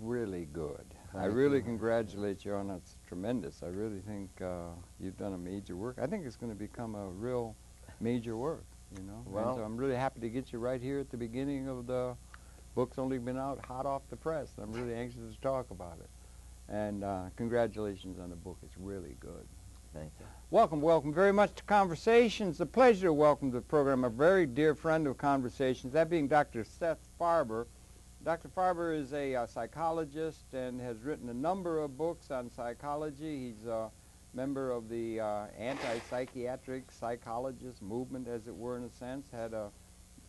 really good. I Thank really you. congratulate you on it. It's tremendous. I really think you've done a major work. I think it's going to become a real major work, you know. Well, and so I'm really happy to get you right here at the beginning of the book's only been out hot off the press. I'm really anxious to talk about it. And congratulations on the book. It's really good. Thank you. Welcome, welcome very much to Conversations. It's a pleasure to welcome to the program a very dear friend of Conversations, that being Dr. Seth Farber. Dr. Farber is a psychologist and has written a number of books on psychology. He's a member of the anti-psychiatric psychologist movement, as it were, in a sense. Had a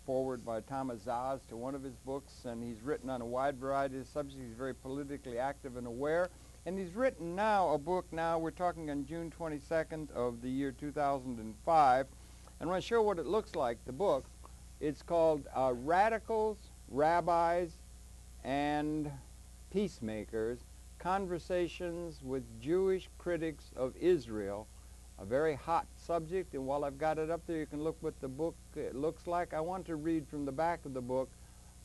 foreword by Thomas Szasz to one of his books, and he's written on a wide variety of subjects. He's very politically active and aware. And he's written now a book now, we're talking on June 22nd of the year 2005. And I want to show what it looks like, the book. It's called Radicals, Rabbis, and Peacemakers, Conversations with Jewish Critics of Israel. A very hot subject, and while I've got it up there, you can look what the book looks like. I want to read from the back of the book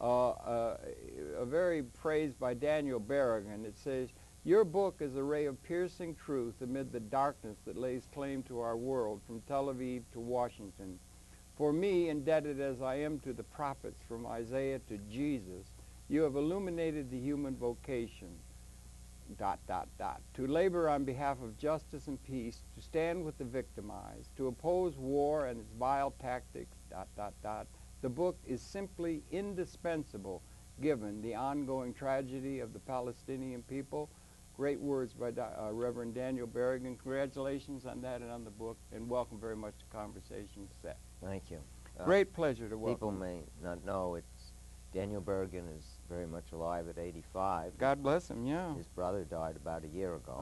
a very praise by Daniel Berrigan. It says, "Your book is a ray of piercing truth amid the darkness that lays claim to our world, from Tel Aviv to Washington. For me, indebted as I am to the prophets from Isaiah to Jesus, you have illuminated the human vocation, ... to labor on behalf of justice and peace, to stand with the victimized, to oppose war and its vile tactics, ... The book is simply indispensable given the ongoing tragedy of the Palestinian people." Great words by Reverend Daniel Berrigan. Congratulations on that and on the book, and welcome very much to Conversations, Seth. Thank you. Great pleasure to welcome. People may not know Daniel Berrigan is very much alive at 85. God bless him, yeah. His brother died about a year ago,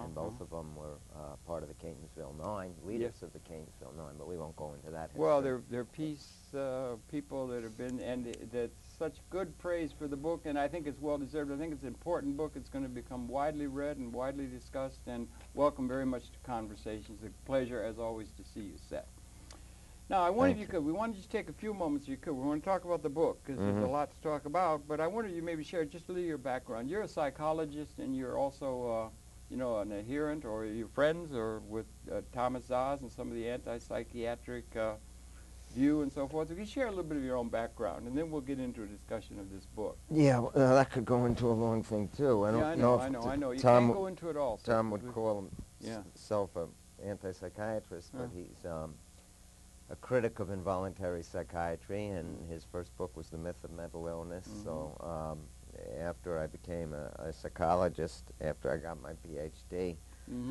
and both of them were part of the Catonsville Nine, leaders of the Catonsville Nine, but we won't go into that history. Well, they're peace people that have been, and that's such good praise for the book, and I think it's well-deserved. I think it's an important book. It's going to become widely read and widely discussed, and welcome very much to Conversations. It's a pleasure, as always, to see you, Seth. Now, I wonder if you could, we want to just take a few moments if you could. We want to talk about the book, because there's a lot to talk about, but I wonder if you maybe share just a little of your background. You're a psychologist, and you're also, you know, an adherent, or you're friends, or with Thomas Szasz and some of the anti-psychiatric view and so forth. So if you share a little bit of your own background, and then we'll get into a discussion of this book. Yeah, that could go into a long thing, too. I don't know if I know. You Tom can't go into it all. Tom would call himself an anti-psychiatrist, but he's a critic of involuntary psychiatry, and his first book was The Myth of Mental Illness. So after I became a psychologist, after I got my Ph.D.,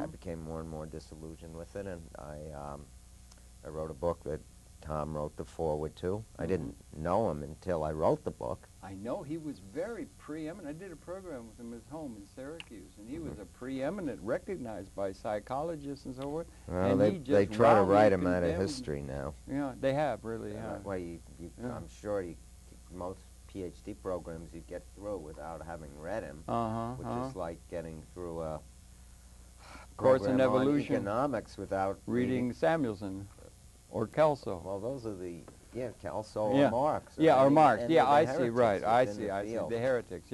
I became more and more disillusioned with it, and I wrote a book that Tom wrote the foreword to. I didn't know him until I wrote the book. I know he was very preeminent. I did a program with him at his home in Syracuse, and he was a preeminent, recognized by psychologists and so forth. Well, and they try to write him out of history now. Yeah, they have, really, Well, I'm sure most Ph.D. programs you get through without having read him, which is like getting through a Course in Evolution economics without reading Samuelson or Kelso. Well, those are the, Kelso or Marx. Or Marx. Yeah, I see, heretics right. I see. field. The heretics,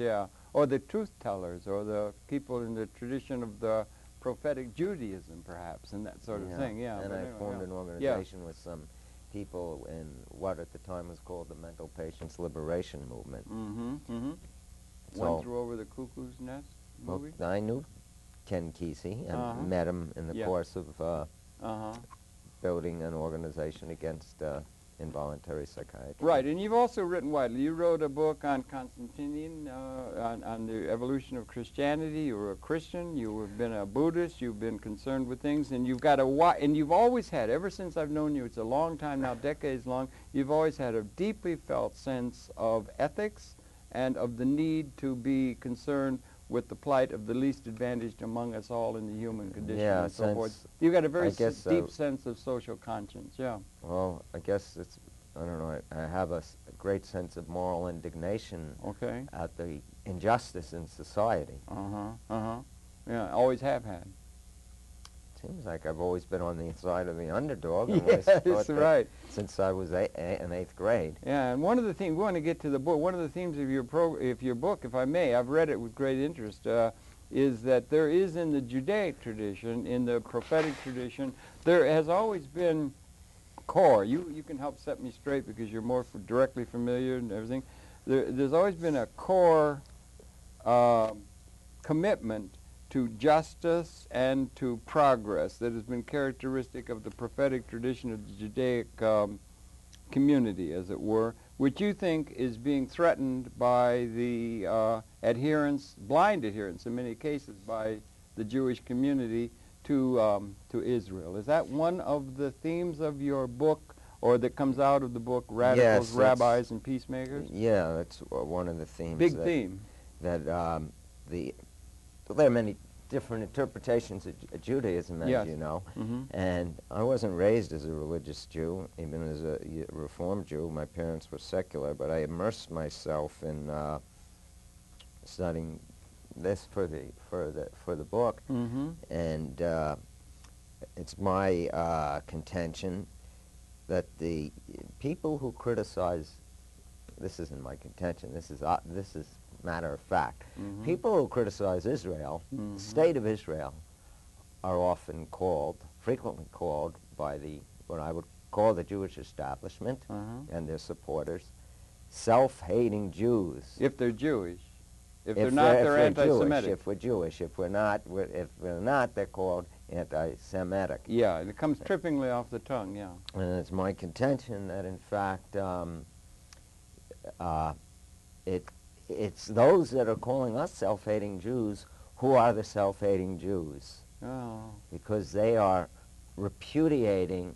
or the truth tellers, or the people in the tradition of the prophetic Judaism, perhaps, and that sort of thing. And I formed an organization with some people in what at the time was called the Mental Patients Liberation Movement. Went through over the Cuckoo's Nest movie? Well, I knew Ken Kesey and met him in the course of building an organization against involuntary psychiatry. Right, and you've also written widely. You wrote a book on Constantinian, on the evolution of Christianity. You were a Christian. You have been a Buddhist. You've been concerned with things, and you've got and you've always had, ever since I've known you, it's a long time now, decades long. You've always had a deeply felt sense of ethics and of the need to be concerned with the plight of the least advantaged among us all in the human condition and so forth. You've got a very deep sense of social conscience, Well, I guess it's, I don't know, I have a great sense of moral indignation at the injustice in society. Yeah, always have had. seems like I've always been on the side of the underdog. Yes, right. Since I was in 8th grade. Yeah, and one of the themes, we want to get to the book, one of the themes of your book, if I may, I've read it with great interest, is that there is in the Judaic tradition, in the prophetic tradition, there has always been core. You can help set me straight because you're more directly familiar and everything. There's always been a core commitment to justice and to progress that has been characteristic of the prophetic tradition of the Judaic community, as it were, which you think is being threatened by the adherence, blind adherence in many cases, by the Jewish community to Israel. Is that one of the themes of your book, or that comes out of the book, Radicals, Yes, Rabbis, and Peacemakers? Yeah, that's one of the themes. Big theme. That there are many different interpretations of Judaism, as you know, and I wasn't raised as a religious Jew, even as a Reformed Jew. My parents were secular, but I immersed myself in studying this for the book, and it's my contention that the people who criticize, this isn't my contention, this is matter of fact. People who criticize Israel, the state of Israel, are often frequently called by what I would call the Jewish establishment and their supporters, self-hating Jews. If they're Jewish. If they're not, they're anti-Semitic. If we're Jewish. If we're not, they're called anti-Semitic. Yeah, and it comes trippingly off the tongue, yeah. And it's my contention that, in fact, it's those that are calling us self-hating Jews who are the self-hating Jews. Oh. Because they are repudiating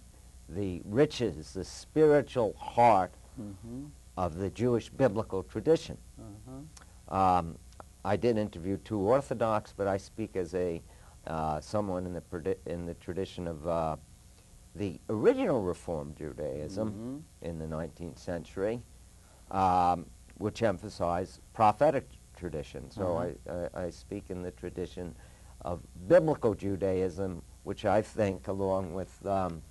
the riches, the spiritual heart of the Jewish biblical tradition. I did interview 2 Orthodox, but I speak as someone in the tradition of the original Reformed Judaism in the 19th century, which emphasized prophetic tradition. So I speak in the tradition of biblical Judaism, which I think, along with the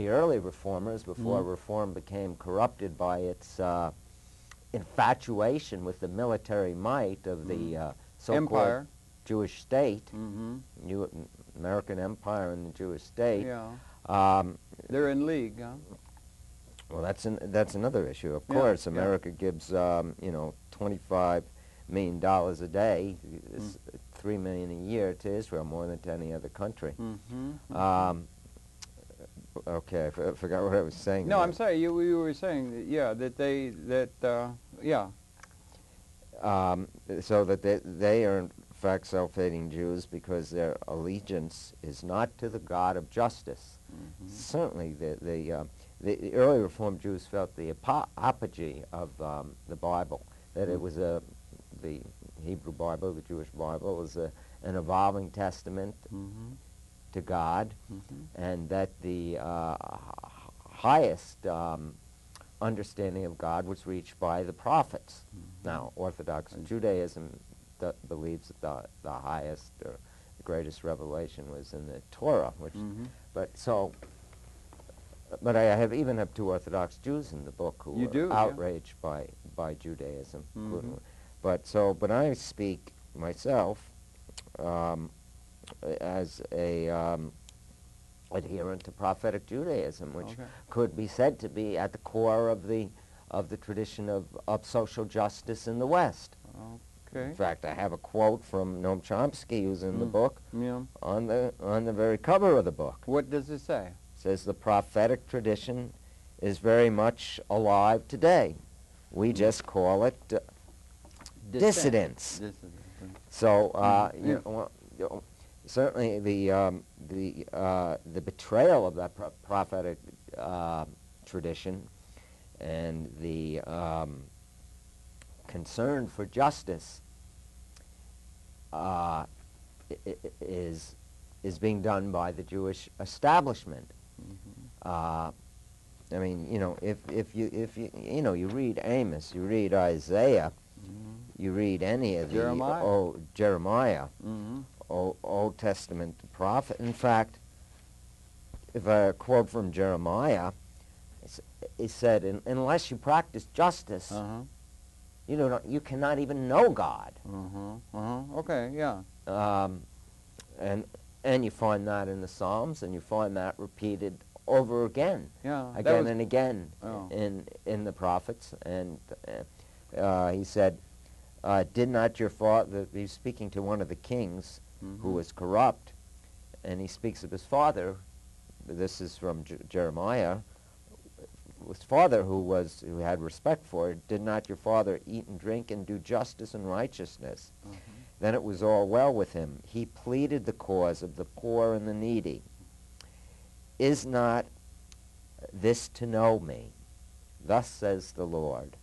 early reformers, before reform became corrupted by its infatuation with the military might of the so-called Jewish state, American Empire and the Jewish state. Yeah. They're in league, huh? Well, that's another issue. Of course, America gives $25 million a day, $3 million a year to Israel, more than to any other country. Okay, I forgot what I was saying. No, I'm sorry. You were saying so that they are in fact self-hating Jews because their allegiance is not to the God of justice. Certainly, the early Reformed Jews felt the apogee of the Bible, that it was the Hebrew Bible, the Jewish Bible, was an evolving testament to God, and that the highest understanding of God was reached by the prophets. Now, Orthodox Judaism believes that the highest or the greatest revelation was in the Torah, which, but I even have 2 Orthodox Jews in the book who were outraged by Judaism. But I speak myself as a adherent to prophetic Judaism, which could be said to be at the core of the tradition of social justice in the West. In fact, I have a quote from Noam Chomsky, who's in the book, on the very cover of the book. What does it say? It says the prophetic tradition is very much alive today. We just call it dissidence. So, certainly the betrayal of that prophetic tradition and the concern for justice is being done by the Jewish establishment. I mean, if you read Amos, you read Isaiah, you read any of Jeremiah, Old Testament prophet. In fact, if I quote from Jeremiah, he said, unless you practice justice, you cannot even know God. Okay, yeah. And you find that in the Psalms, and you find that repeated over again, again and again in the prophets. And he said, did not your father, he's speaking to one of the kings who was corrupt, and he speaks of his father. This is from Jeremiah. His father, who had respect for it, did not your father eat and drink and do justice and righteousness? Then it was all well with him. He pleaded the cause of the poor and the needy. Is not this to know me? Thus says the Lord.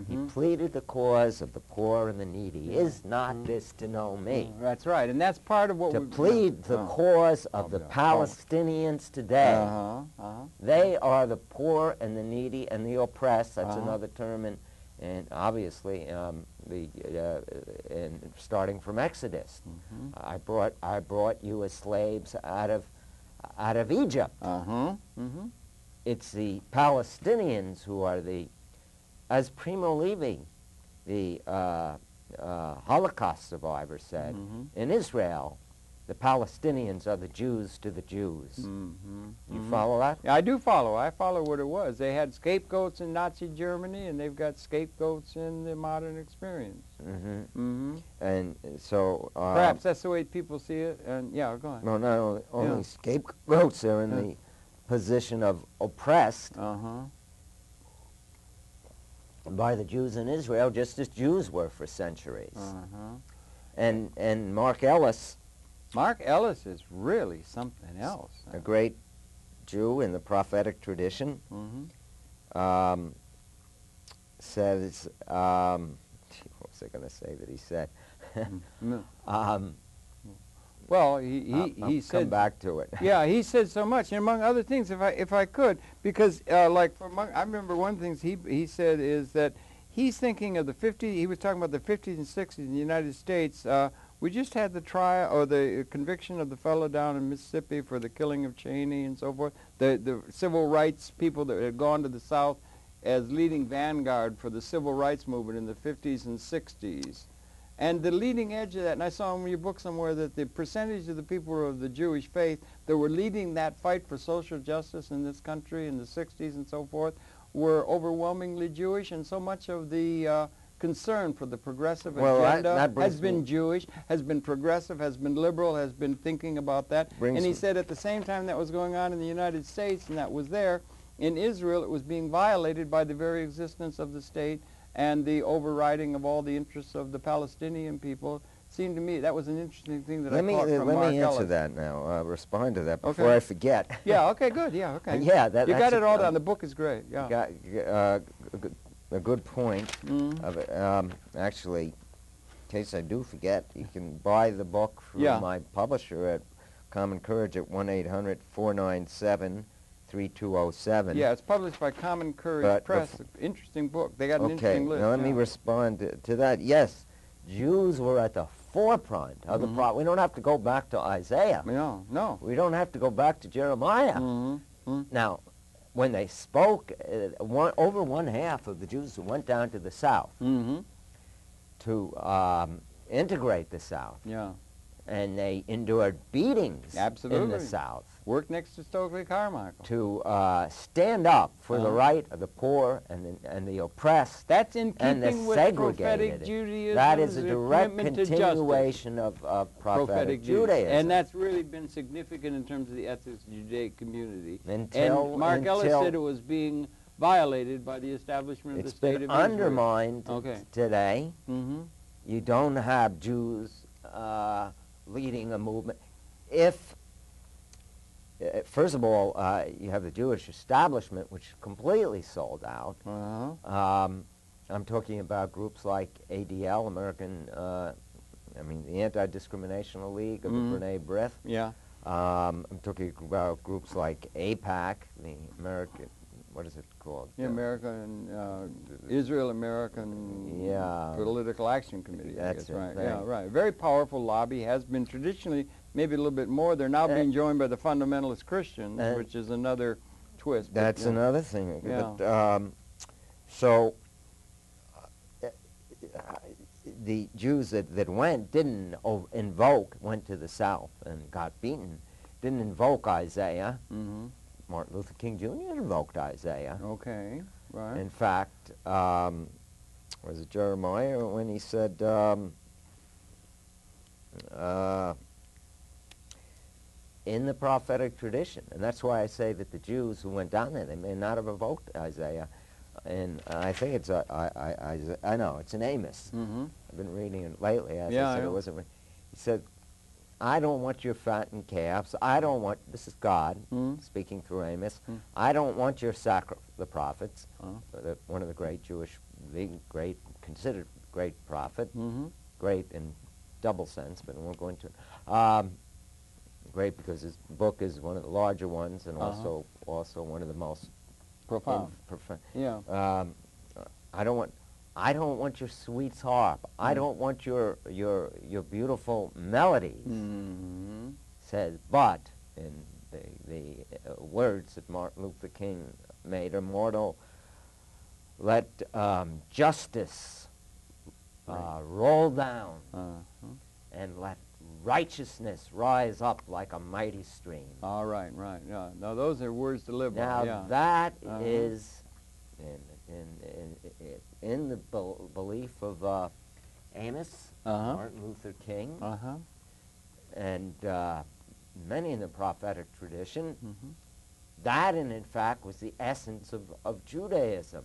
He pleaded the cause of the poor and the needy. Is not this to know me? That's right, and that's part of what to plead the cause of the Palestinians today. They are the poor and the needy and the oppressed. That's another term, and obviously, starting from Exodus, I brought you as slaves out of Egypt. It's the Palestinians who are as Primo Levi, the Holocaust survivor, said, in Israel, the Palestinians are the Jews to the Jews. You follow that? Yeah, I do follow. I follow what it was. They had scapegoats in Nazi Germany, and they've got scapegoats in the modern experience. And so... perhaps that's the way people see it. And yeah, go on. No, not only scapegoats are in the position of oppressed by the Jews in Israel, just as Jews were for centuries. And Mark Ellis... Mark Ellis is really something else. A great Jew in the prophetic tradition, says, what was I going to say that he said? Well, he said... come back to it. Yeah, he said so much, and among other things, if I could, because I remember one of the things he said is that he's thinking of the 50s. He was talking about the 50s and 60s in the United States. We just had the trial or the conviction of the fellow down in Mississippi for the killing of Cheney and so forth. The civil rights people that had gone to the South as leading vanguard for the civil rights movement in the 50s and 60s. And the leading edge of that, and I saw in your book somewhere that the percentage of the people of the Jewish faith that were leading that fight for social justice in this country in the 60s and so forth were overwhelmingly Jewish, and so much of the concern for the progressive agenda has been Jewish, has been progressive, has been liberal, has been thinking about that. And he said at the same time that was going on in the United States and that was there, in Israel it was being violated by the very existence of the state and the overriding of all the interests of the Palestinian people. Seemed to me that was an interesting thing that I caught from Mark Ellis. Let me answer that now, respond to that before I forget. Yeah, okay, good, yeah, okay. Yeah, you got it all down. The book is great, yeah. Got a good point of it. Actually, in case I do forget, you can buy the book from my publisher at Common Courage at 1-800-497-3207. Yeah, it's published by Common Courage Press. Interesting book. They got an interesting list. Now let me respond to that. Yes, Jews were at the forefront of the problem. We don't have to go back to Isaiah. No. We don't have to go back to Jeremiah. Now, when they spoke, over one half of the Jews who went down to the South to integrate the South, and they endured beatings in the South. Worked next to Stokely Carmichael. To stand up for the right of the poor and the oppressed. That's in keeping with prophetic Judaism. That is a direct continuation of prophetic Judaism. And that's really been significant in terms of the ethics of the Judaic community. And Mark Ellis said it was being violated by the establishment of the state of Israel. It's been undermined today. You don't have Jews leading a movement. First of all, you have the Jewish establishment, which completely sold out. I'm talking about groups like ADL, the Anti-Discriminational League of the Br'nai B'rith. I'm talking about groups like AIPAC, the American, what is it called? The American, Israel-American Political Action Committee, I guess, right? Yeah, right. Very powerful lobby, has been traditionally, maybe a little bit more. They're now being joined by the fundamentalist Christians, which is another twist. That's but, another thing. Yeah. But, so the Jews that didn't went to the South and got beaten, didn't invoke Isaiah. Mm-hmm. Martin Luther King Jr. invoked Isaiah. Okay, right. In fact, was it Jeremiah when he said, in the prophetic tradition, and that's why I say that the Jews who went down there, they may not have invoked Isaiah, and I think it's I know it's in Amos. Mm-hmm. I've been reading it lately. As Yeah, I said, it wasn't. He said, "I don't want your fattened calves. I don't want." This is God speaking through Amos. "I don't want your the prophets." One of the great Jewish, considered great prophet, great in double sense, but I won't go into it. Great because his book is one of the larger ones, and also one of the most profound. Yeah. I don't want your sweet harp. I don't want your beautiful melodies. Mm-hmm. Says, but in the words that Martin Luther King made immortal, let justice roll down, and let righteousness rise up like a mighty stream. All right, right. Yeah. Now those are words to live by. Now Yeah. that is in the belief of Amos, Martin Luther King, and many in the prophetic tradition. That, in fact, was the essence of Judaism,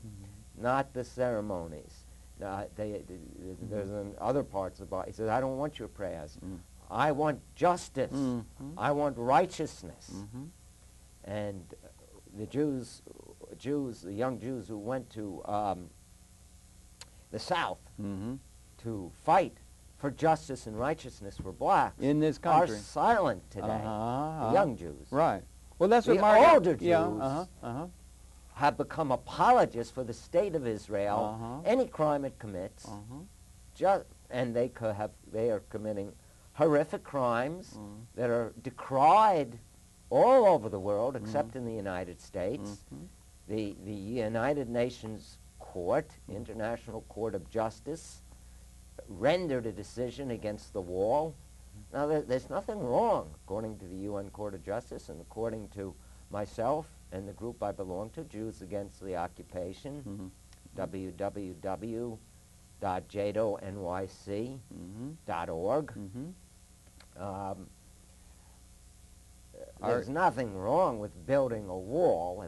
not the ceremonies. There's in other parts of the Bible. He says, "I don't want your prayers. I want justice. I want righteousness." And the the young Jews who went to the South to fight for justice and righteousness for blacks in this country are silent today. The young Jews. Right. Well, that's what the older Jews have become apologists for the state of Israel. Any crime it commits, and they are committing horrific crimes that are decried all over the world, except in the United States. The United Nations Court, International Court of Justice, rendered a decision against the wall. Now, there's nothing wrong, according to the UN Court of Justice and according to myself and the group I belong to, Jews Against the Occupation, www.jadonyc.org. There's nothing wrong with building a wall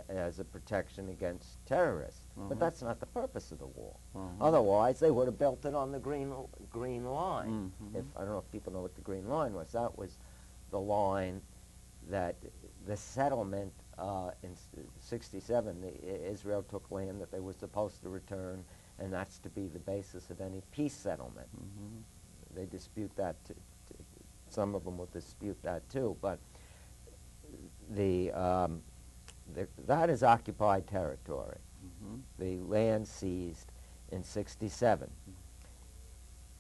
as a protection against terrorists, but that's not the purpose of the wall. Otherwise, they would have built it on the green line. I don't know if people know what the green line was. That was the line that the settlement in '67, Israel took land that they were supposed to return, and that's to be the basis of any peace settlement. They dispute that. Some of them will dispute that too, but that is occupied territory. The land seized in '67.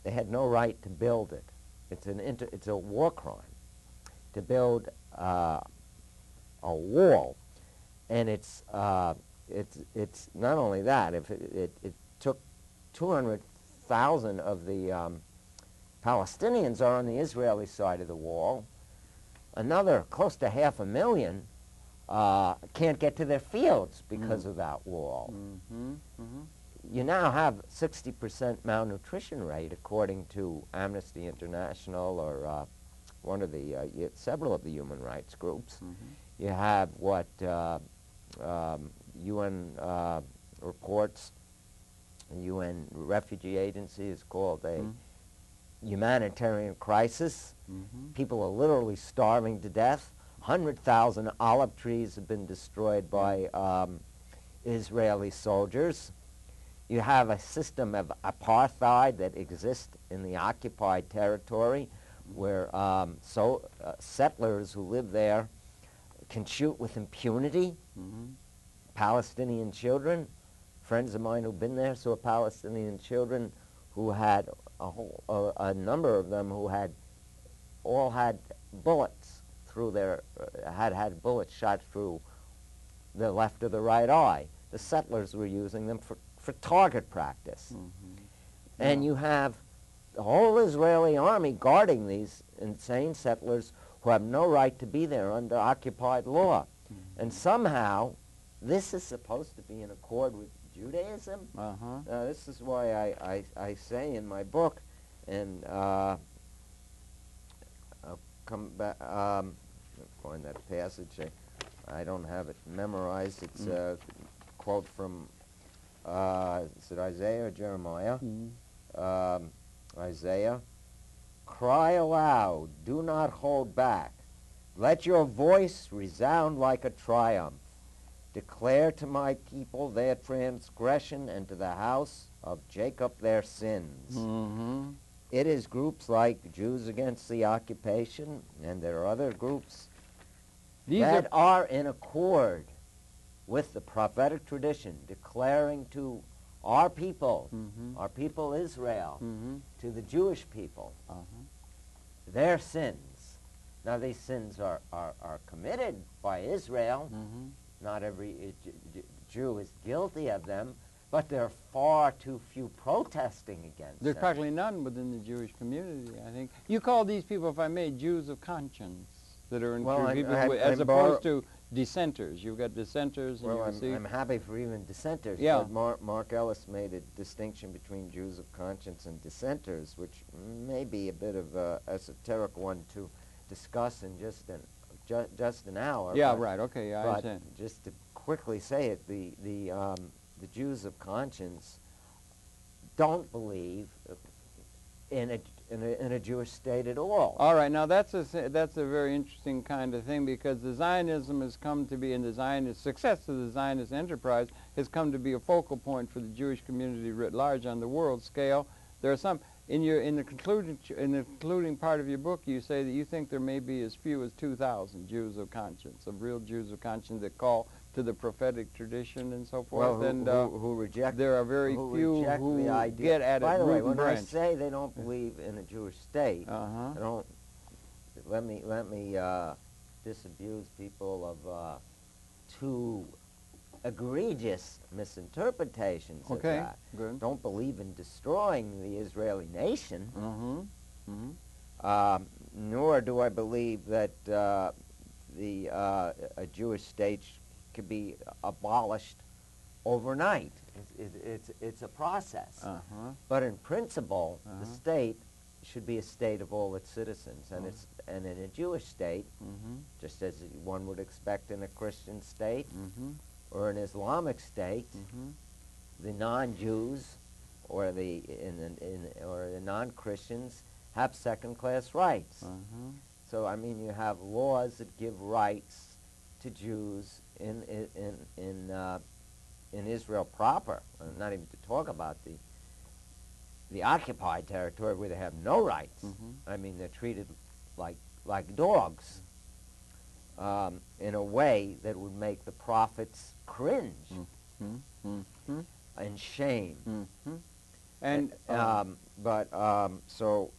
They had no right to build it. It's a war crime to build a wall, and it's not only that. If it took 200,000 of the Palestinians are on the Israeli side of the wall. Another close to 500,000 can't get to their fields because of that wall. You now have 60% malnutrition rate, according to Amnesty International or one of the several of the human rights groups. You have what UN reports, the UN Refugee Agency is called a humanitarian crisis. People are literally starving to death. 100,000 olive trees have been destroyed by Israeli soldiers. You have a system of apartheid that exists in the occupied territory where settlers who live there can shoot with impunity Palestinian children. Friends of mine who've been there saw Palestinian children who had a number of them who all had bullets through their, had bullets shot through the left or the right eye. The settlers were using them for target practice. And you have the whole Israeli army guarding these insane settlers who have no right to be there under occupied law. And somehow, this is supposed to be in accord with Judaism. This is why I say in my book, and I'll come back, find that passage. I don't have it memorized. It's a quote from, is it Isaiah or Jeremiah? Isaiah. Cry aloud, do not hold back. Let your voice resound like a triumph. Declare to my people their transgression, and to the house of Jacob their sins. It is groups like Jews Against the Occupation, and there are other groups that are in accord with the prophetic tradition, declaring to our people Israel, to the Jewish people, their sins. Now these sins are committed by Israel. Not every Jew is guilty of them, but there are far too few protesting against There's them. practically none within the Jewish community, I think. You call these people, if I may, Jews of conscience, that are in as opposed to dissenters. You've got dissenters. Well, I'm happy for even dissenters. Yeah. But Mark Ellis made a distinction between Jews of conscience and dissenters, which may be a bit of an esoteric one to discuss in just an hour. Yeah, right. Okay, yeah, I understand. Just to quickly say it, the Jews of conscience don't believe in a Jewish state at all. All right, now that's a very interesting kind of thing, because the Zionism has come to be, and the Zionist success of the Zionist enterprise has come to be a focal point for the Jewish community writ large on the world scale. There are some in the concluding part of your book. You say that you think there may be as few as 2,000 Jews of conscience, of real Jews of conscience that call to the prophetic tradition and so forth. Well, who reject? There are very few who get at it. By the way, when I say they don't believe in a Jewish state, I don't. Let me disabuse people of two egregious misinterpretations of that. Good. Don't believe in destroying the Israeli nation, nor do I believe that a Jewish state could be abolished overnight. It's a process. But in principle, the state should be a state of all its citizens, and in a Jewish state, just as one would expect in a Christian state or an Islamic state, the non-Jews or the non-Christians have second-class rights. So I mean, you have laws that give rights to Jews in Israel proper. Not even to talk about the occupied territory where they have no rights. I mean, they're treated like dogs in a way that would make the prophets cringe and shame. And so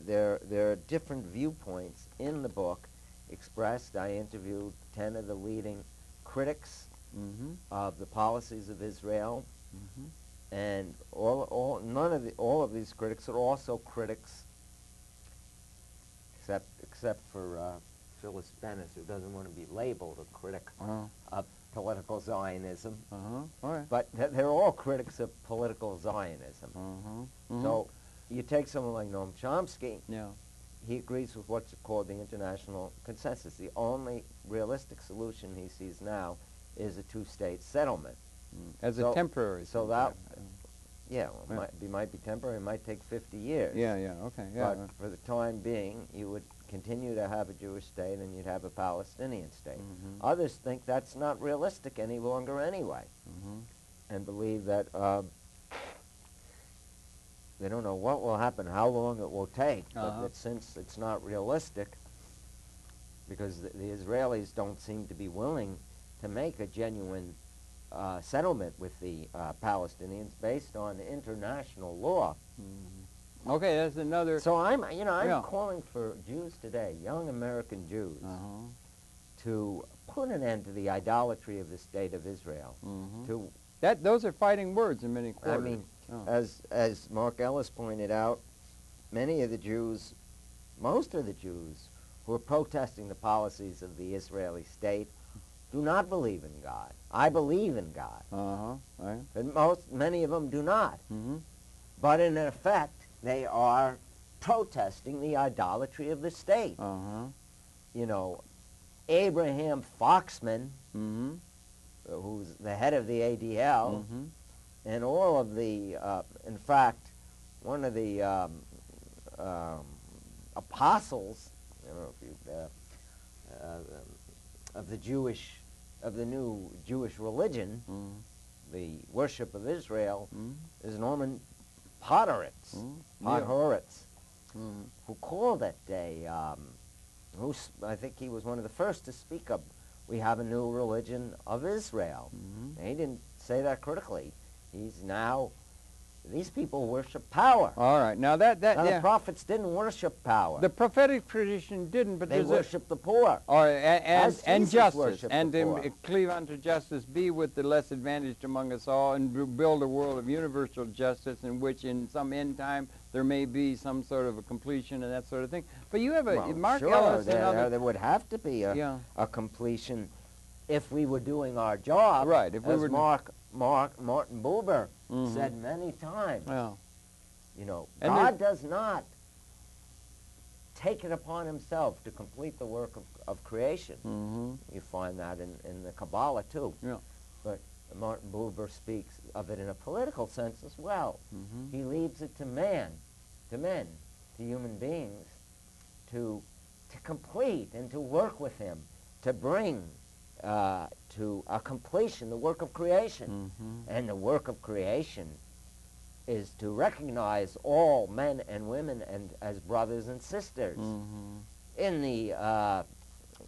there are different viewpoints in the book expressed. I interviewed 10 of the leading critics of the policies of Israel, and all of these critics are also critics, except for Phyllis Bennis, who doesn't want to be labeled a critic of political Zionism. But they're all critics of political Zionism. So you take someone like Noam Chomsky. He agrees with what's called the international consensus. The only realistic solution he sees now is a two-state settlement. As a temporary. So that, might be temporary. It might take 50 years. But for the time being, you would continue to have a Jewish state, and you'd have a Palestinian state. Others think that's not realistic any longer anyway, and believe that they don't know what will happen, how long it will take, but that since it's not realistic, because the Israelis don't seem to be willing to make a genuine settlement with the Palestinians based on international law. Mm-hmm. Okay, that's another. So I'm calling for Jews today, young American Jews, to put an end to the idolatry of the state of Israel. To those are fighting words in many quarters. I mean, as Mark Ellis pointed out, many of the Jews, most of the Jews who are protesting the policies of the Israeli state do not believe in God. I believe in God. Right. But many of them do not. But in effect, they are protesting the idolatry of the state. You know, Abraham Foxman, who's the head of the ADL, and all of the, in fact, one of the apostles, I don't know if you, of the new Jewish religion, the worship of Israel, is Norman Podhoretz, who called that day, I think he was one of the first to speak of, we have a new religion of Israel. And he didn't say that critically. He's now, these people worship power. All right, now the prophets didn't worship power. The prophetic tradition didn't, but they worship the poor. And justice, and to cleave unto justice, be with the less advantaged among us all, and build a world of universal justice in which in some end time there may be some sort of a completion and that sort of thing. But you have Mark Ellis and others. There would have to be a completion if we were doing our job. Right. If we were Martin Buber said many times. You know, God does not take it upon himself to complete the work of creation. You find that in the Kabbalah too. But Martin Buber speaks of it in a political sense as well. He leaves it to men, to human beings, to complete and to work with him, to bring to a completion the work of creation. And the work of creation is to recognize all men and women and as brothers and sisters. In the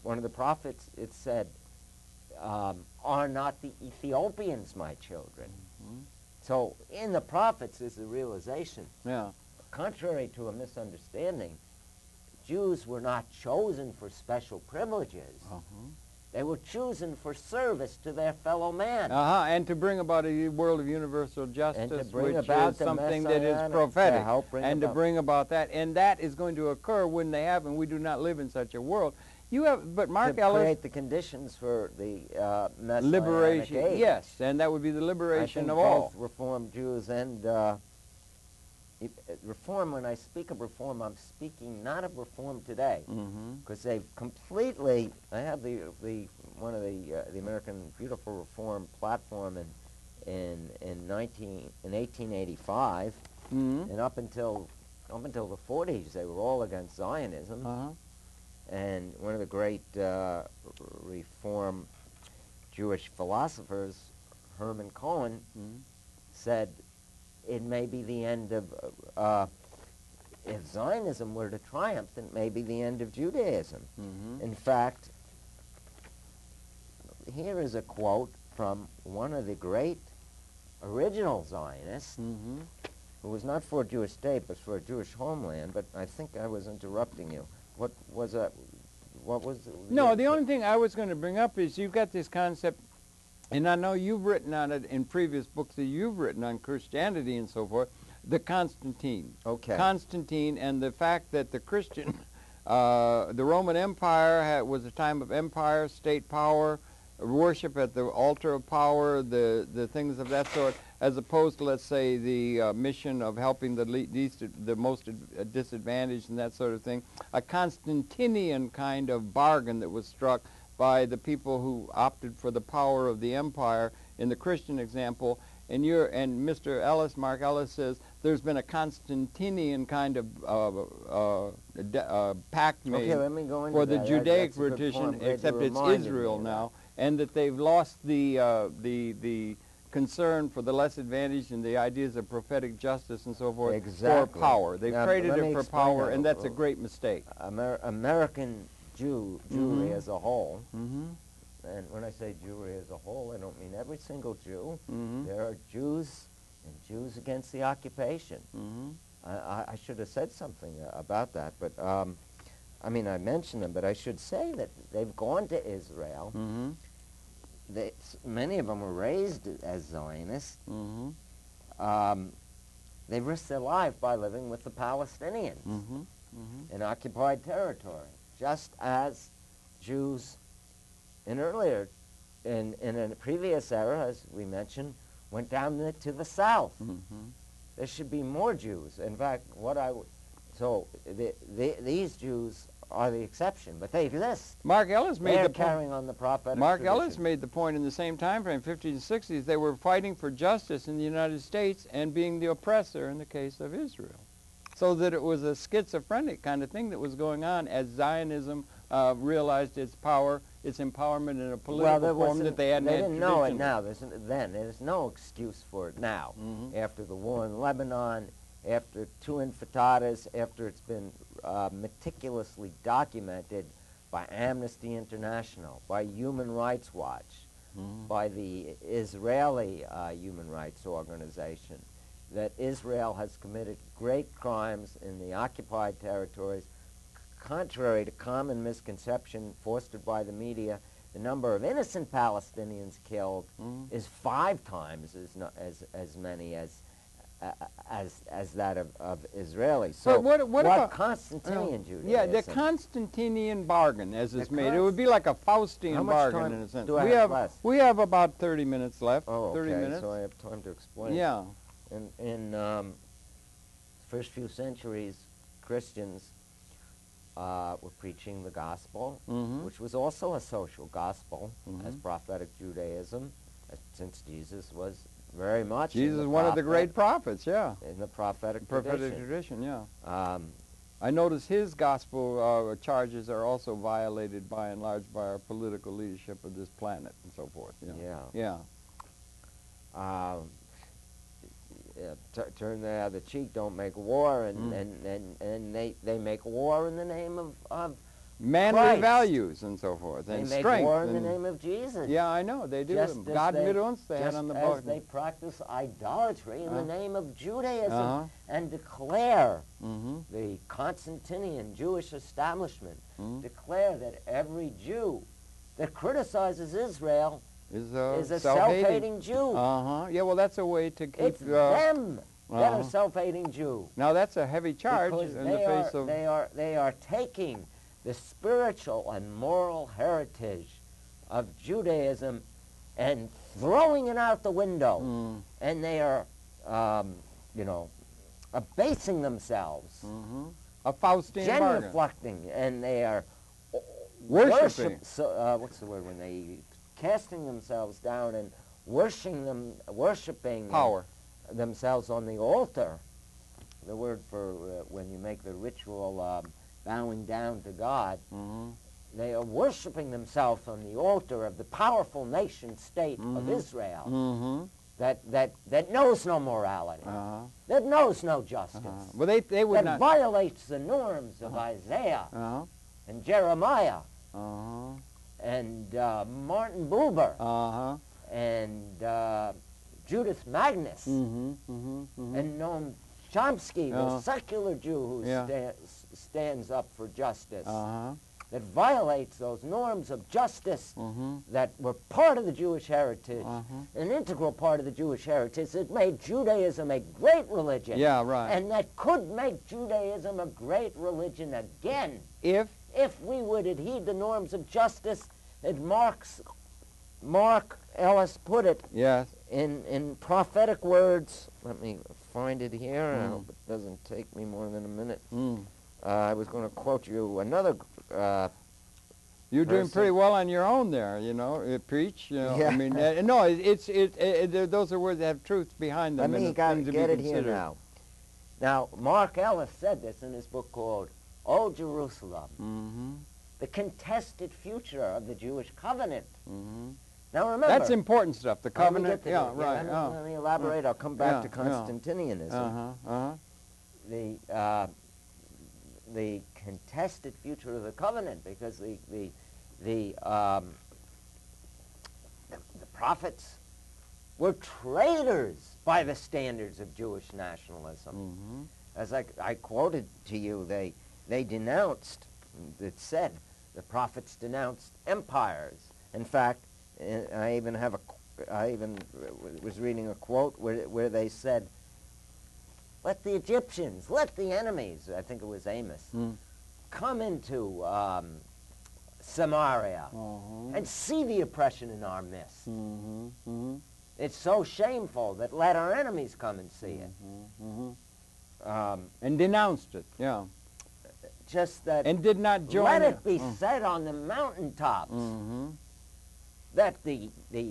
one of the prophets, it said, are not the Ethiopians my children? So in the prophets is the realization, contrary to a misunderstanding, Jews were not chosen for special privileges. They were chosen for service to their fellow man. And to bring about a world of universal justice, which is something that is prophetic. To bring about that. And that is going to occur when they have, and we do not live in such a world. But Mark Ellis... create the conditions for the liberation age. Yes, and that would be the liberation of all. Both Reformed Jews and... reform, when I speak of reform, I'm speaking not of reform today, because they've completely. I have the one of the American Beautiful Reform platform in 1885, and up until the 40s, they were all against Zionism, and one of the great Reform Jewish philosophers, Herman Cohen, said, it may be the end of, if Zionism were to triumph, it may be the end of Judaism. In fact, here is a quote from one of the great original Zionists, who was not for a Jewish state, but for a Jewish homeland, but I think I was interrupting you. What was that? What was it? No, the only thing I was going to bring up is you've got this concept, and I know you've written on it in previous books that you've written on Christianity and so forth, the Constantine. Constantine, and the fact that the Christian, the Roman Empire was a time of empire, state power, worship at the altar of power, the things of that sort, as opposed to, let's say, the mission of helping the most disadvantaged and that sort of thing. A Constantinian kind of bargain that was struck by the people who opted for the power of the empire in the Christian example, and Mr. Ellis, Mark Ellis, says there's been a Constantinian kind of pact made for the Judaic tradition, except it's Israel now, and that they've lost the concern for the less advantaged and the ideas of prophetic justice and so forth for power. They've traded it for power, and that's a great mistake. American Jewry as a whole. And when I say Jewry as a whole, I don't mean every single Jew. There are Jews and Jews against the occupation. I should have said something about that, but I mean, I mentioned them, but I should say that they've gone to Israel. Many of them were raised as Zionists. They risked their life by living with the Palestinians in occupied territory, just as Jews in a previous era, as we mentioned, went down to the south. There should be more Jews. In fact, these Jews are the exception, but they exist. Mark Ellis made the carrying on the prophetic Mark tradition. Ellis made the point in the same time frame, 50s and 60s, they were fighting for justice in the United States and being the oppressor in the case of Israel. So that it was a schizophrenic kind of thing that was going on as Zionism realized its power, its empowerment in a political form that they hadn't had didn't know it now. There's no excuse for it now. After the war in Lebanon, after two intifadadas, after it's been meticulously documented by Amnesty International, by Human Rights Watch, by the Israeli Human Rights Organization, that Israel has committed great crimes in the occupied territories. Contrary to common misconception fostered by the media, the number of innocent Palestinians killed is 5 times as many as that of Israelis. So what about Constantinian Judaism? Yeah, the Constantinian bargain, as it's made. It would be like a Faustian bargain in a sense. Do I have left? We have about 30 minutes left. Oh, 30 okay, minutes. so I have time to explain. Yeah. In the first few centuries, Christians were preaching the gospel, which was also a social gospel, as prophetic Judaism, since Jesus was very much Jesus is one of the great prophets, yeah. In the prophetic tradition, yeah. I notice his gospel charges are also violated by and large by our political leadership of this planet and so forth. Yeah. Turn the other cheek, don't make war, and they make war in the name of manly Christ. Values and so forth, they and make strength. War in the name of Jesus. Yeah, I know, they do. God mit uns, they had on the book. They practice idolatry in the name of Judaism and declare, the Constantinian Jewish establishment, declare that every Jew that criticizes Israel is a self-hating Jew. Yeah, well, that's a way to keep... It's them that are self-hating Jew. Now, that's a heavy charge because in the face of... They are taking the spiritual and moral heritage of Judaism and throwing it out the window. And they are, abasing themselves. A Faustian bargain. Genuflecting, and they are worshiping. What's the word when they... casting themselves down and worshiping power themselves on the altar. The word for when you make the ritual bowing down to God, they are worshiping themselves on the altar of the powerful nation state of Israel that knows no morality, that knows no justice, well, they would that violates the norms of Isaiah and Jeremiah and Martin Buber, and Judith Magnus, and Noam Chomsky, the secular Jew who stands up for justice, that violates those norms of justice that were part of the Jewish heritage, an integral part of the Jewish heritage that made Judaism a great religion, and that could make Judaism a great religion again if we would heed the norms of justice that Mark Ellis put it in prophetic words. Let me find it here. I hope it doesn't take me more than a minute. I was going to quote you another You're doing pretty well on your own there, preach. I mean, no, those are words that have truth behind them. Let me get it here now. Now, Mark Ellis said this in his book called O Jerusalem, the contested future of the Jewish covenant. Now remember, that's important stuff. The covenant. Let me elaborate. I'll come back to Constantinianism. the contested future of the covenant, because the prophets were traitors by the standards of Jewish nationalism. As I quoted to you, they denounced, it said, the prophets denounced empires. In fact, I even was reading a quote where they said, let the Egyptians, let the enemies, I think it was Amos, come into Samaria and see the oppression in our midst. It's so shameful that let our enemies come and see it. And denounced it, yeah. Just that, and did not join let it be said on the mountaintops that the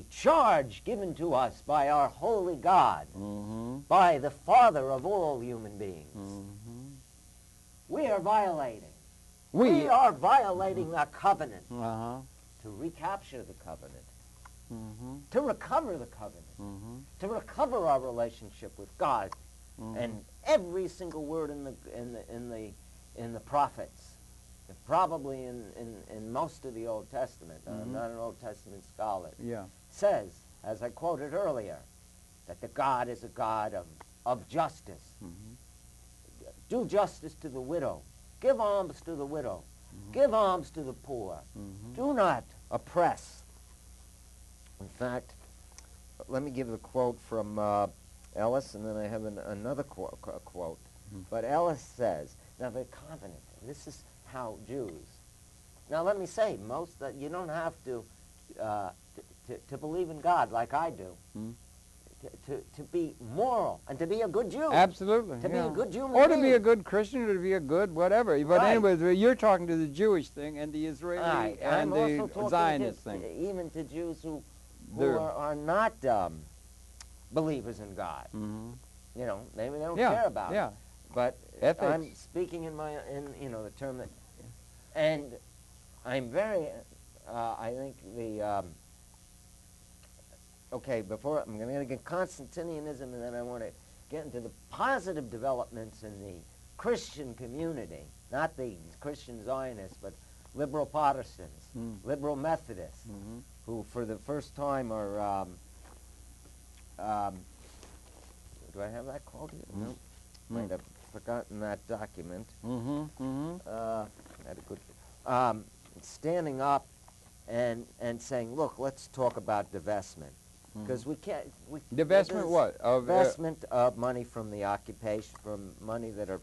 charge given to us by our holy God, by the Father of all human beings, we are violating. We are violating the covenant to recapture the covenant, to recover the covenant, to recover our relationship with God, and every single word in the prophets, probably in most of the Old Testament. I'm not an Old Testament scholar. Says, as I quoted earlier, that the God is a God of justice. Do justice to the widow. Give alms to the widow. Give alms to the poor. Do not oppress. In fact, let me give the quote from Ellis, and then I have another quote. But Ellis says, now the covenant, this is how Jews. Now let me say, you don't have to believe in God like I do. To be moral and to be a good Jew. Absolutely. To be a good Jew. Or to be a good Christian, or to be a good whatever. But anyway, you're talking to the Jewish thing and the Israeli and the Zionist thing. Even to Jews who are not believers in God. You know, maybe they don't care about it. But ethics. I'm speaking in the term that, and I'm very, I think the. Okay, before I'm going to get Constantinianism, and then I want to get into the positive developments in the Christian community, not the Christian Zionists, but liberal Protestants, liberal Methodists, who for the first time are, do I have that quote here? No. Might have forgotten that document. Had a good, standing up and saying, look, let's talk about divestment. Because we can't... divestment what? Divestment of money from the occupation, from money that are...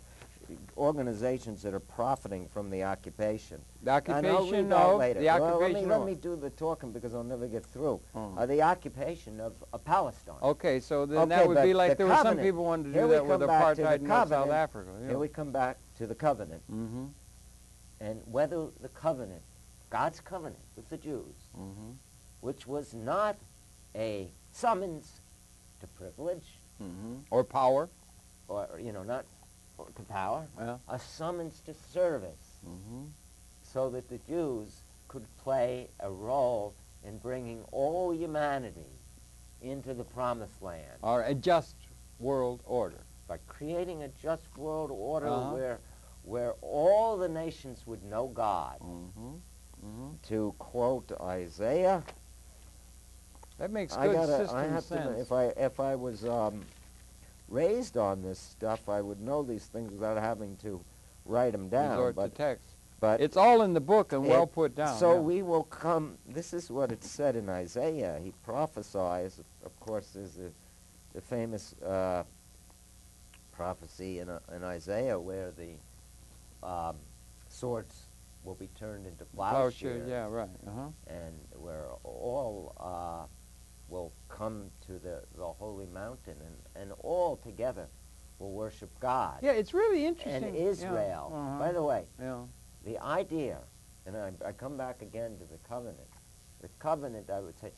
organizations that are profiting from the occupation. The occupation of... later. The occupation let me do the talking because I'll never get through. The occupation of Palestine. Okay, so then that would be like there were some people wanted to do that with apartheid in South Africa. Here we come back to the covenant. And whether the covenant, God's covenant with the Jews, which was not a summons to privilege, or power, or not to power, a summons to service, so that the Jews could play a role in bringing all humanity into the promised land. Or a just world order. By creating a just world order where all the nations would know God. To quote Isaiah, that makes good system I have sense. If I was raised on this stuff, I would know these things without having to write them down. Resort to text. But it's all in the book and well put down. So we will come. This is what it said in Isaiah. He prophesies. Of course, there's the famous prophecy in Isaiah where the swords will be turned into plowshares. Yeah, right. And where all will come to the holy mountain, and all together will worship God. Yeah, it's really interesting. And Israel. By the way, the idea, and I come back again to the covenant. The covenant, I would say,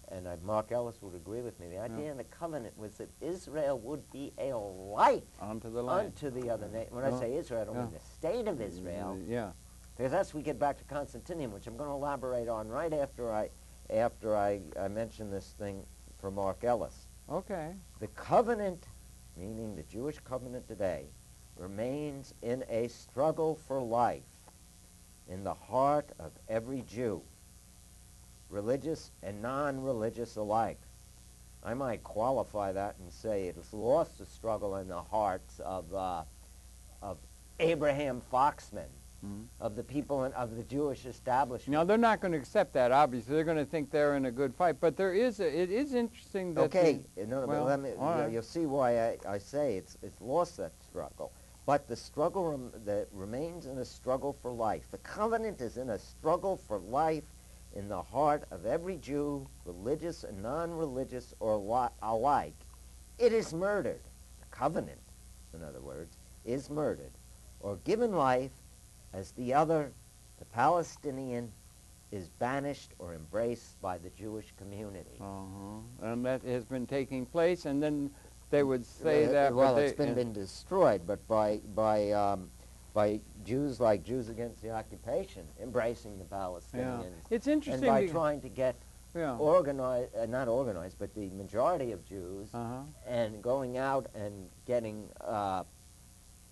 and Mark Ellis would agree with me, the idea in the covenant was that Israel would be a light unto the other nations. When I say Israel, I don't mean the state of Israel. Because that's we get back to Constantinian, which I'm going to elaborate on right after I mention this thing from Mark Ellis. Okay. The covenant, meaning the Jewish covenant today, remains in a struggle for life in the heart of every Jew, religious and non-religious alike. I might qualify that and say it has lost the struggle in the hearts of Abraham Foxman, of the people of the Jewish establishment. Now, they're not going to accept that, obviously. They're going to think they're in a good fight. But it is interesting that... Okay, you'll see why I say it's lost that struggle. But the struggle that remains in a struggle for life. The covenant is in a struggle for life in the heart of every Jew, religious and non-religious or alike. It is murdered. The covenant, in other words, is murdered or given life as the other, the Palestinian, is banished or embraced by the Jewish community. And that has been taking place, and then they would say that... Well, it's been destroyed, but by Jews like Jews Against the Occupation embracing the Palestinians. Yeah. It's interesting. And by trying to get organized, not organized, but the majority of Jews, and going out and getting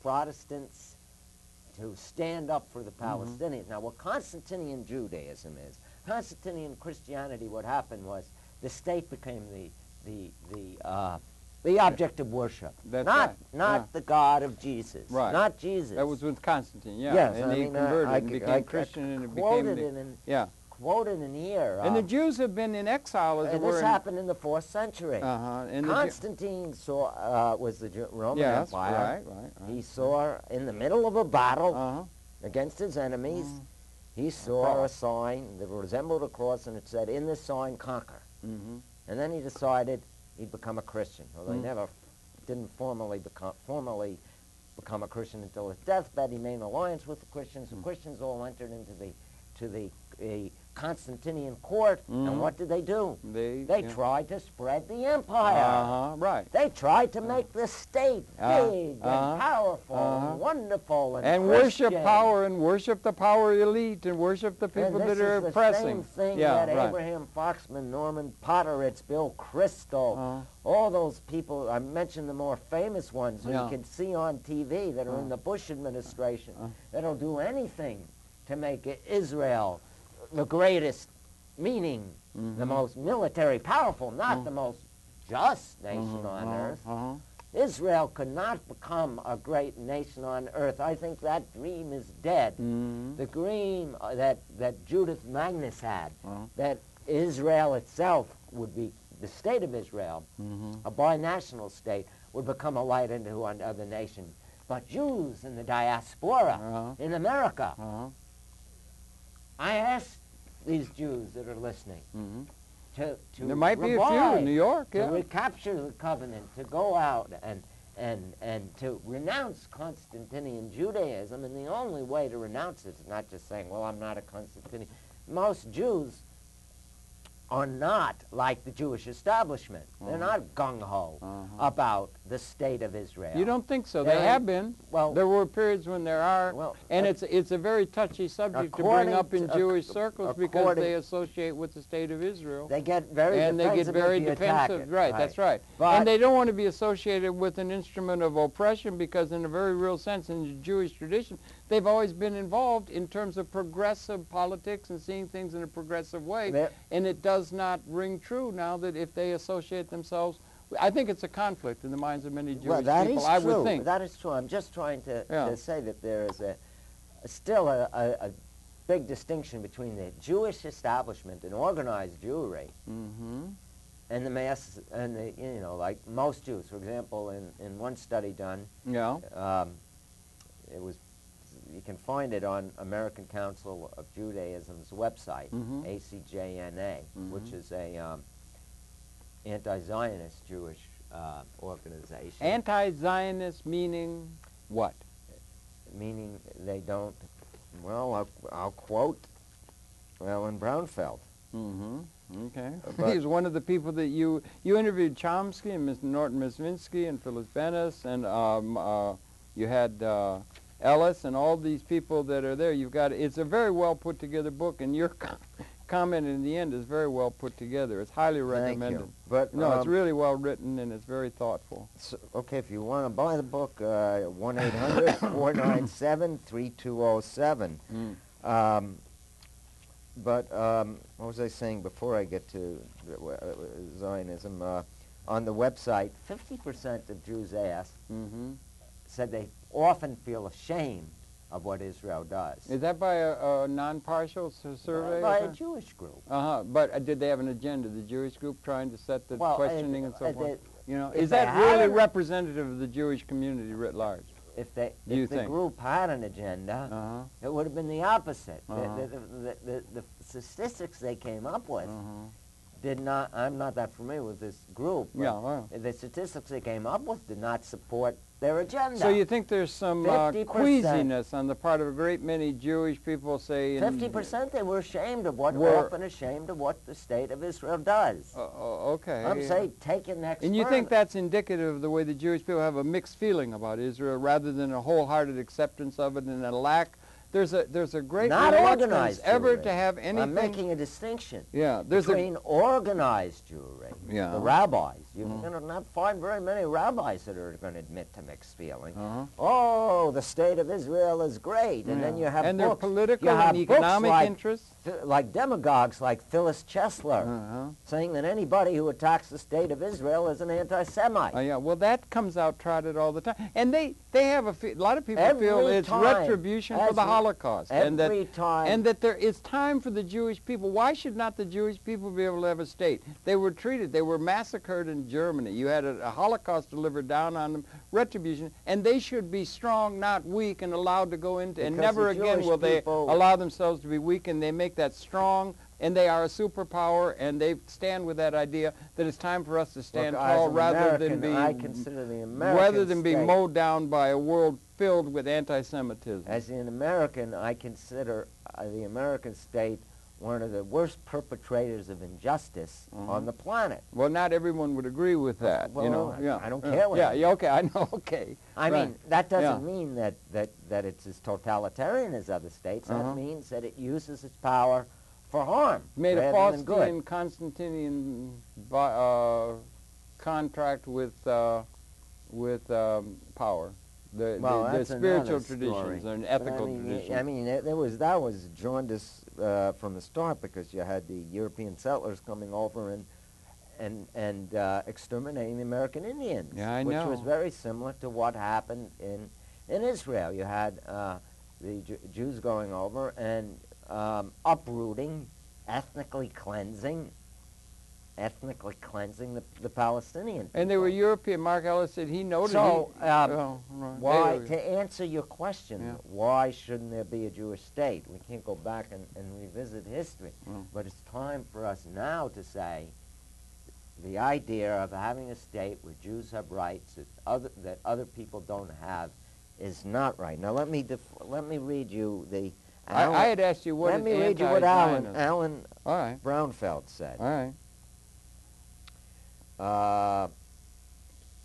Protestants to stand up for the Palestinians. Now, what Constantinian Judaism is, Constantinian Christianity, what happened was the state became the object of worship. That's not the God of Jesus. Right. Not Jesus. That was with Constantine, Yes, and he converted and became Christian, and it became... Quoted in here. And the Jews have been in exile, as it were. And this happened in the 4th century. Constantine was the Roman Empire. Right. He saw in the middle of a battle against his enemies, he saw a sign that resembled a cross, and it said, "In this sign, conquer." And then he decided he'd become a Christian. Although he never didn't formally become a Christian until his deathbed. He made an alliance with the Christians. The Christians all entered into the Constantinian court, and what did they do? They tried to spread the empire. Right. They tried to make the state big and powerful and wonderful and worship power and worship the power elite and worship the people that are oppressing. This is the same thing that Abraham Foxman, Norman Potteritz, Bill Kristol, all those people, I mentioned the more famous ones that you can see on TV that are in the Bush administration, that'll do anything to make Israel the greatest, meaning the most military powerful, not the most just nation on earth. Israel could not become a great nation on earth. I think that dream is dead. The dream that Judith Magnus had, that Israel itself would be, the state of Israel, a binational state, would become a light into another nation. But Jews in the diaspora in America, I asked these Jews that are listening to there might be a few in New York, to recapture the covenant, to go out and to renounce Constantinian Judaism. And the only way to renounce it is not just saying, well, I'm not a Constantinian. Most Jews are not like the Jewish establishment. They're not gung-ho about the state of Israel. You don't think so? They have been. Well, there were periods when there are, and it's a very touchy subject to bring up in Jewish circles because they associate with the state of Israel. They get very defensive. Right, that's right. And they don't want to be associated with an instrument of oppression because in a very real sense in the Jewish tradition, they've always been involved in terms of progressive politics and seeing things in a progressive way, and it does not ring true now that if they associate themselves, I think it's a conflict in the minds of many Jewish people, I would think. That is true. I'm just trying to say that there is still a big distinction between the Jewish establishment and organized Jewry and the mass, and the, like most Jews. For example, in one study done, it was, you can find it on American Council of Judaism's website, ACJNA, which is a anti-Zionist Jewish organization. Anti-Zionist meaning what? Meaning they don't, well, I'll quote Alan Brownfeld. Okay. He's one of the people that you interviewed Chomsky and Mr. Norton Misvinsky and Phyllis Bennis, and you had Ellis and all these people that are there. You've got, it's a very well put together book, and comment in the end is very well put together. It's highly recommended. Thank you. But no, it's really well written and it's very thoughtful. So, okay, if you want to buy the book, 1-800-497-3207. But what was I saying before I get to Zionism? On the website, 50% of Jews asked said they often feel ashamed of what Israel does. Is that by a non-partial survey? By a Jewish group. But did they have an agenda, the Jewish group, trying to set the questioning and so forth? You know, is they that really representative of the Jewish community writ large? If the group had an agenda, it would have been the opposite. The statistics they came up with did not, I'm not that familiar with this queasy the statistics they came up with did not support their agenda. So you think there's some queasiness on the part of a great many Jewish people, say... 50% they were ashamed of often ashamed of what the state of Israel does. Okay. I'm saying take it next And you think that's indicative of the way the Jewish people have a mixed feeling about Israel rather than a wholehearted acceptance of it and a lack... There's a great reluctance ever to have anything... I'm making a distinction there's between organized Jewry, the rabbis. You're going to not find very many rabbis that are going to admit to mixed feeling. Oh, the state of Israel is great. And then you have and books. their political and economic interests. Like demagogues like Phyllis Chesler saying that anybody who attacks the state of Israel is an anti-Semite. Well, that comes out trotted all the time. And they have a lot of people feel it's retribution for the Holocaust. And that it's time for the Jewish people. Why should not the Jewish people be able to have a state? They were treated, they were massacred in Germany. You had a Holocaust delivered down on them, retribution, and they should be strong, not weak, and allowed to go into, and never again will they allow themselves to be weak, and they make that strong, and they are a superpower, and they stand with that idea that it's time for us to stand tall rather than be mowed down by a world filled with anti-Semitism. As an American, I consider the American state one of the worst perpetrators of injustice on the planet. Well, not everyone would agree with that. Well, you know, I don't care what. Okay, I know. Okay. I mean, that doesn't mean that it's as totalitarian as other states. That means that it uses its power for harm. Made a Faustian, Constantinian contract with power. The spiritual traditions and ethical traditions. I mean, that was jaundice from the start, because you had the European settlers coming over and exterminating the American Indians, which was very similar to what happened in Israel. You had the Jews going over and uprooting, ethnically cleansing the Palestinian people. And they were European. Mark Ellis said he noted. So, why, to answer your question, why shouldn't there be a Jewish state? We can't go back and revisit history. But it's time for us now to say the idea of having a state where Jews have rights that other people don't have is not right. Now, let me read you the... I had asked you what Let me read you what Alan Brownfeld said. All right.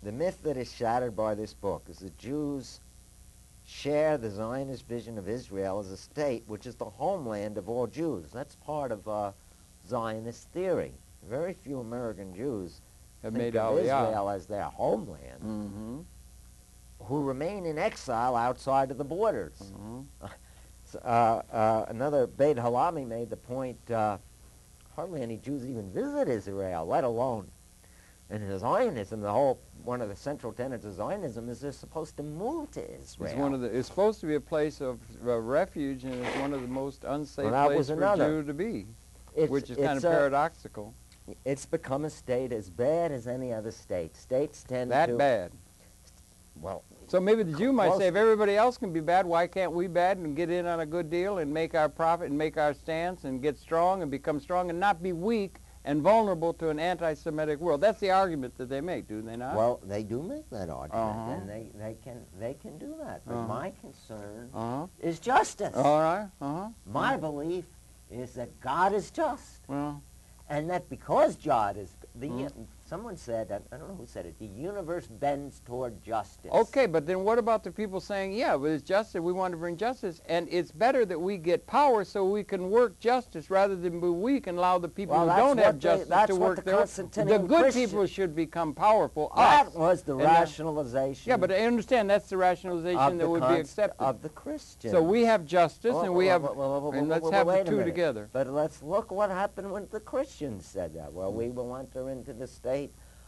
The myth that is shattered by this book is that Jews share the Zionist vision of Israel as a state, which is the homeland of all Jews. That's part of Zionist theory. Very few American Jews have think of Israel as their homeland, who remain in exile outside of the borders. Another Beit Halami made the point, hardly any Jews even visit Israel, let alone in Zionism. One of the central tenets of Zionism is they're supposed to move to Israel. It's supposed to be a place of refuge, and it's one of the most unsafe places for a Jew to be, which is kind of paradoxical. It's become a state as bad as any other state. States tend to... That bad? Well... So maybe the Jew might say, if everybody else can be bad, why can't we bad and get in on a good deal and make our profit and make our stance and get strong and become strong and not be weak and vulnerable to an anti-Semitic world? That's the argument that they make, do they not? Well, they do make that argument, and they can do that. But my concern is justice. All right. My belief is that God is just. And that because God is... Someone said, I don't know who said it, the universe bends toward justice. Okay, but then what about the people saying, yeah, but it's justice, we want to bring justice, and it's better that we get power so we can work justice rather than be weak and allow the people who don't have justice to work their work. The good people should become powerful. That was the rationalization. Yeah, but I understand that's the rationalization that would be accepted. Of the Christians. So we have justice and we have, and let's have the two together. But let's look what happened when the Christians said that. Well, we will enter into the state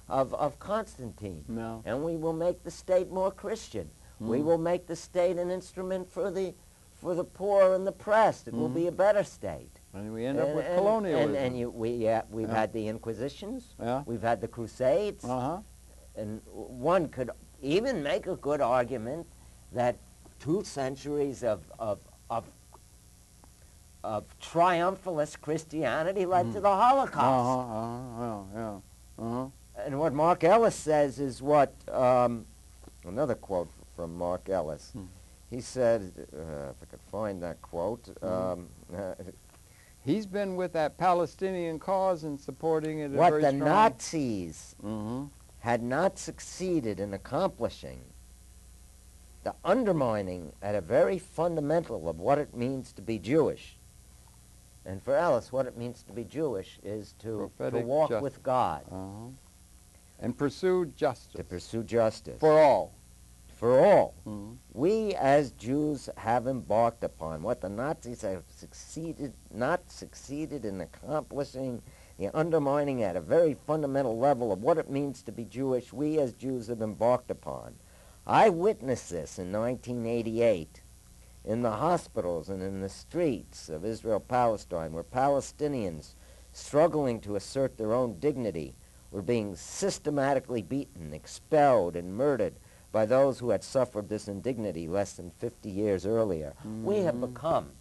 of Constantine, and we will make the state more Christian. We will make the state an instrument for the poor and the oppressed. It will be a better state. And we end up with colonialism. We've had the Inquisitions. We've had the Crusades. And one could even make a good argument that 2 centuries of triumphalist Christianity led to the Holocaust. And what Mark Ellis says is what, another quote from Mark Ellis. He said, if I could find that quote. He's been with that Palestinian cause and supporting it. What the Nazis had not succeeded in accomplishing, the undermining at a very fundamental of what it means to be Jewish. And for Ellis, what it means to be Jewish is to walk with God. And pursue justice. To pursue justice. For all. For all. We as Jews have embarked upon what the Nazis have not succeeded in accomplishing, the undermining at a very fundamental level of what it means to be Jewish, we as Jews have embarked upon. I witnessed this in 1988 in the hospitals and in the streets of Israel-Palestine, where Palestinians struggling to assert their own dignity were being systematically beaten, expelled, and murdered by those who had suffered this indignity less than 50 years earlier. We have become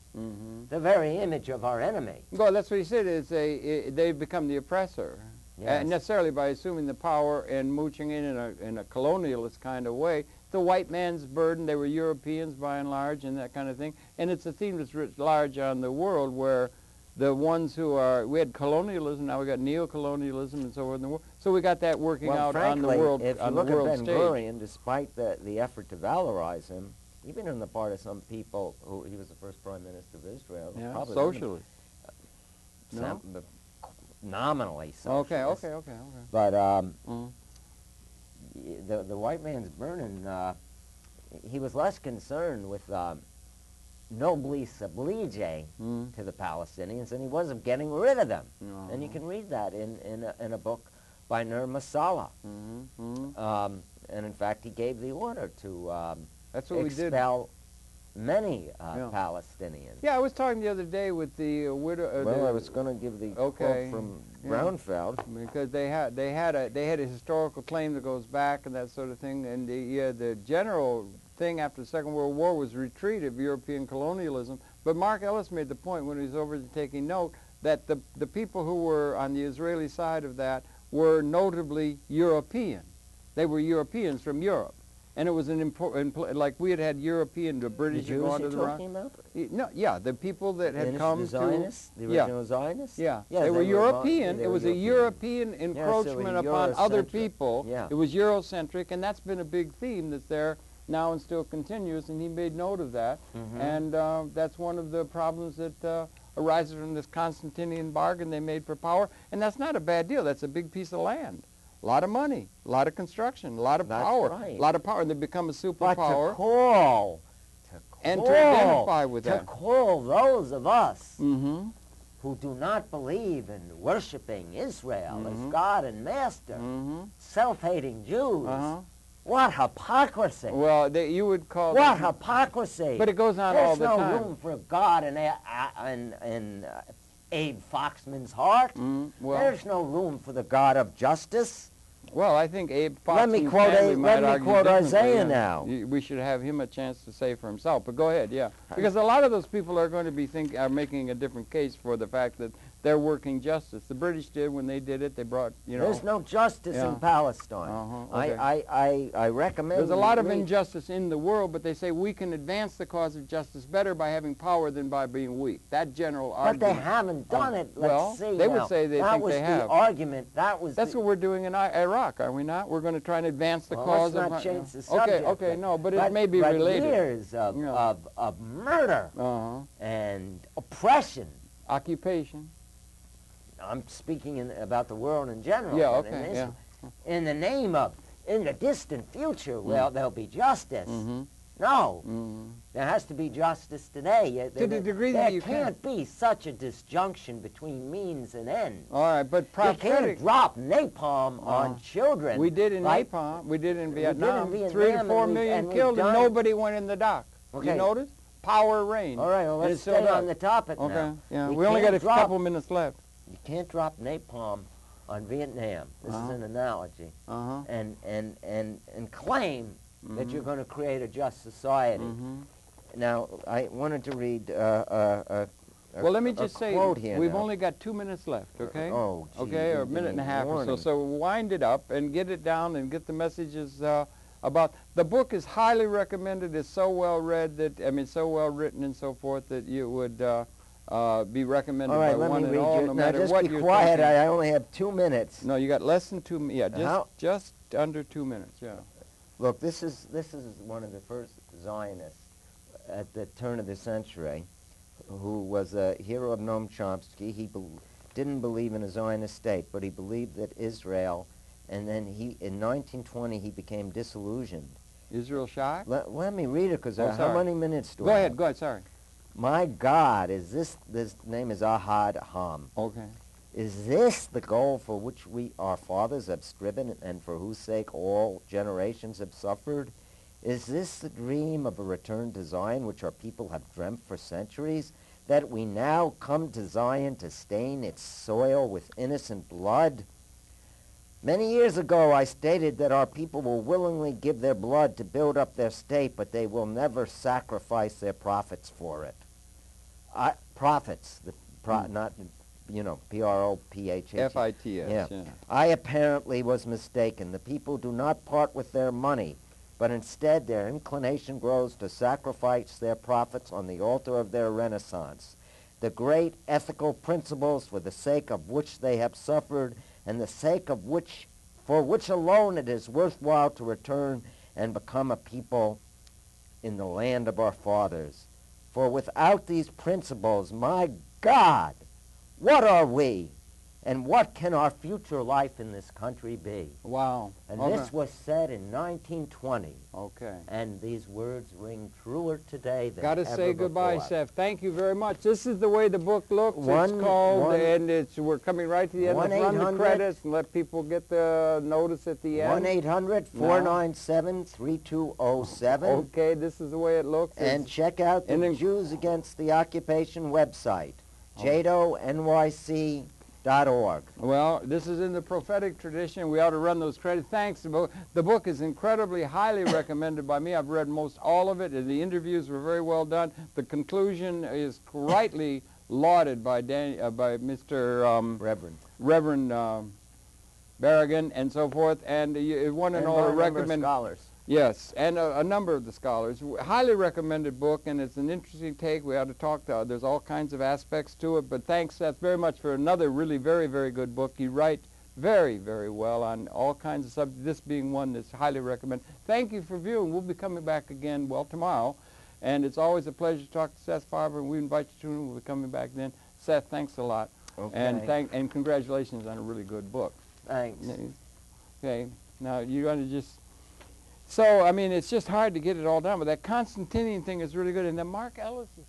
the very image of our enemy. Well, that's what he said, is they've become the oppressor. Necessarily by assuming the power and mooching in a colonialist kind of way. The white man's burden, they were Europeans by and large and that kind of thing. And it's a theme that's writ large on the world where the ones who are, we had colonialism, now we got neo-colonialism and so forth in the world. So we got that working out on the world stage. If you look at Ben-Gurion, despite the effort to valorize him, even on the part of some people who, he was the first prime minister of Israel. Yeah, socially. Nominally socialist. Okay. But the white man's burning, he was less concerned with noblesse oblige to the Palestinians than he was of getting rid of them. And you can read that in a book by Nur Masala. And in fact, he gave the order to expel many Palestinians. Yeah, I was talking the other day with the widow. Well, I was going to give the quote from Braunfeld, because they had a historical claim that goes back and that sort of thing, and the general thing after the Second World War was retreat of European colonialism. But Mark Ellis made the point when he was over taking note that the people who were on the Israeli side of that were notably European. They were Europeans from Europe. And it was an important, like we had European, the British had gone to the talking about? No, yeah, the people that had come the Zionists, the original Zionists? Yeah, they were European. It was a European encroachment upon other people. It was Eurocentric, and that's been a big theme that's there now and still continues, and he made note of that. And that's one of the problems that arises from this Constantinian bargain they made for power. And that's not a bad deal. That's a big piece of land. A lot of money, a lot of construction, a lot of power, a lot of power, and they become a superpower. But to identify with that. To call those of us who do not believe in worshiping Israel as God and Master, self-hating Jews, what hypocrisy! Well, you would call what hypocrisy! But it goes on all the time. There's no room for God in Abe Foxman's heart. There's no room for the God of justice. Well, I think Abe Foxman. Let me quote Isaiah now. We should have him a chance to say for himself. But go ahead, because a lot of those people are going to be making a different case for the fact that they're working justice. The British did when they did it. They brought, you know. There's no justice in Palestine. Okay. I recommend. There's a lot of injustice in the world, but they say we can advance the cause of justice better by having power than by being weak. That general argument. But they haven't done it. Let's see. They would say they think they have. That was the argument. That's what we're doing in Iraq, are we not? We're going to try and advance the cause let's of. not change the subject. Okay, no, but it may be related. Years of murder and oppression. Occupation. I'm speaking about the world in general. Yeah, okay, In the name of, in the distant future, well, there'll be justice. No. There has to be justice today. To the degree that you can't be such a disjunction between means and ends. All right, but prophetic. You can't drop napalm on children. We did in napalm. We did in Vietnam. 3 to 4 million killed and nobody went in the dock. Okay. You notice? Power reigned. All right, well, let's stay on the topic now. Okay, yeah. We only got a couple minutes left. You can't drop napalm on Vietnam. This is an analogy. And claim that you're going to create a just society. Now, I wanted to read well, let me just say, we've only got 2 minutes left, okay? Oh, gee, okay, or a minute and a half or so. So wind it up and get it down and get the messages about. The book is highly recommended. It's so well read that, I mean, so well written and so forth that you would be recommended by one and all, no matter what you're thinking. Just be quiet. I only have 2 minutes. No, you got less than 2 minutes. Yeah, just under 2 minutes. Yeah. Look, this is one of the first Zionists at the turn of the century, who was a hero of Noam Chomsky. He didn't believe in a Zionist state, but he believed that Israel. And then in 1920 he became disillusioned. Israel Shai? Let me read it, because how many minutes do I have? Go ahead, sorry. My God, this name is Ahad Ham. Okay. Is this the goal for which our fathers have striven and for whose sake all generations have suffered? Is this the dream of a return to Zion which our people have dreamt for centuries? That we now come to Zion to stain its soil with innocent blood? Many years ago I stated that our people will willingly give their blood to build up their state, but they will never sacrifice their profits for it. Profits, not, you know, P-R-O-P-H-H. F-I-T-S, yeah. I apparently was mistaken. The people do not part with their money, but instead their inclination grows to sacrifice their profits on the altar of their renaissance. The great ethical principles for the sake of which they have suffered and the sake of for which alone it is worthwhile to return and become a people in the land of our fathers. For without these principles, my God, what are we? And what can our future life in this country be? Wow. And this was said in 1920. Okay. And these words ring truer today than ever before. Got to say goodbye, Seth. Thank you very much. This is the way the book looks. It's called, and we're coming right to the end. Let's run the credits and let people get the notice at the end. 1-800-497-3207. Okay, this is the way it looks. And check out the Jews Against the Occupation website, JADONYC.org. Well, this is in the prophetic tradition. We ought to run those credits. Thanks. The book is incredibly highly recommended by me. I've read most all of it, and the interviews were very well done. The conclusion is rightly lauded by Mr. Reverend Berrigan and so forth, and one and all recommend scholars. Yes, and a number of the scholars. Highly recommended book, and it's an interesting take. We ought to talk to, there's all kinds of aspects to it, but thanks, Seth, very much for another really very, very good book. You write very, very well on all kinds of subjects, this being one that's highly recommended. Thank you for viewing. We'll be coming back again, well, tomorrow, and it's always a pleasure to talk to Seth Farber, and we invite you to tune in. We'll be coming back then. Seth, thanks a lot, and congratulations on a really good book. Thanks. Okay, now you're going to just... So, I mean, it's just hard to get it all done, but that Constantinian thing is really good. And then Mark Ellis is